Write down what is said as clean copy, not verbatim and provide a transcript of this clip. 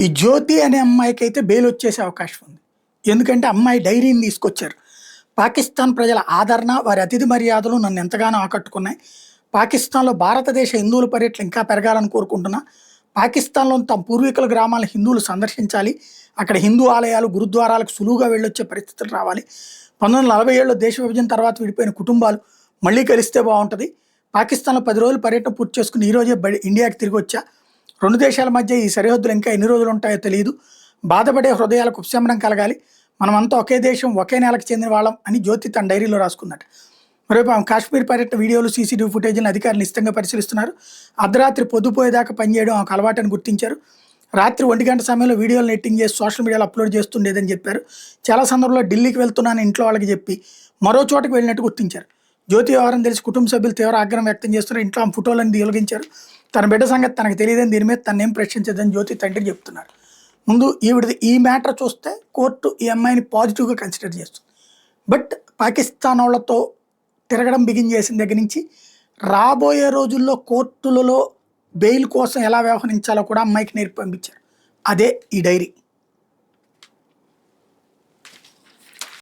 ఈ జ్యోతి అనే అమ్మాయికైతే బెయిల్ వచ్చేసే అవకాశం ఉంది. ఎందుకంటే అమ్మాయి డైరీని తీసుకొచ్చారు. పాకిస్తాన్ ప్రజల ఆదరణ, వారి అతిథి మర్యాదలు నన్ను ఎంతగానో ఆకట్టుకున్నాయి. పాకిస్తాన్‌లో భారతదేశ హిందువుల పర్యటన ఇంకా పెరగాలని కోరుకుంటున్నా. పాకిస్తాన్‌లోని తమ పూర్వీకుల గ్రామాలను హిందువులు సందర్శించాలి. అక్కడ హిందూ ఆలయాలు, గురుద్వారాలకు సులువుగా వెళ్ళొచ్చే పరిస్థితులు రావాలి. 1947లో దేశ విభజన తర్వాత విడిపోయిన కుటుంబాలు మళ్ళీ కలిస్తే బావుంటది. పాకిస్తాన్‌లో 10 రోజులు పర్యటన పూర్తి చేసుకుని ఈరోజే ఇండియాకి తిరిగొచ్చా. 2 దేశాల మధ్య ఈ సరిహద్దులు ఇంకా ఎన్ని రోజులు ఉంటాయో తెలీదు. బాధపడే హృదయాలకు ఉపశమనం కలగాలి. మనమంతా ఒకే దేశం, ఒకే నేలకు చెందిన వాళ్ళం అని జ్యోతి తన డైరీలో రాసుకుందట. మరోవైపు ఆమె కాశ్మీర్ పర్యటన వీడియోలు, సీసీటీవీ ఫుటేజ్లను అధికారులు నిశితంగా పరిశీలిస్తున్నారు. అర్ధరాత్రి పొద్దుపోయేదాకా పనిచేయడం ఆమెకు అలవాటని గుర్తించారు. రాత్రి 1 గంట సమయంలో వీడియోలను ఎడిటింగ్ చేసి సోషల్ మీడియాలో అప్లోడ్ చేస్తుండేదని చెప్పారు. చాలా సందర్భంలో ఢిల్లీకి వెళ్తున్నానని ఇంట్లో వాళ్ళకి చెప్పి మరో చోటకి వెళ్ళినట్టు గుర్తించారు. జ్యోతి వ్యవహారం తెలిసి కుటుంబ సభ్యులు తీవ్ర ఆగ్రహం వ్యక్తం చేస్తున్నారు. ఇంట్లో ఆమె ఫోటోలను తొలగించారు. తన బిడ్డ సంగతి తనకు తెలియదని, దీని మీద తనేం ప్రశ్నించదని జ్యోతి తండ్రి చెప్తున్నారు. ముందు ఈ మ్యాటర్ చూస్తే కోర్టు ఈ అమ్మాయిని పాజిటివ్గా కన్సిడర్ చేస్తుంది. బట్ పాకిస్తాన్ వాళ్ళతో తిరగడం బిగిన్ చేసిన దగ్గర నుంచి రాబోయే రోజుల్లో కోర్టులలో బెయిల్ కోసం ఎలా వ్యవహరించాలో కూడా అమ్మాయికి నేర్పి పంపించారు. అదే ఈ డైరీ.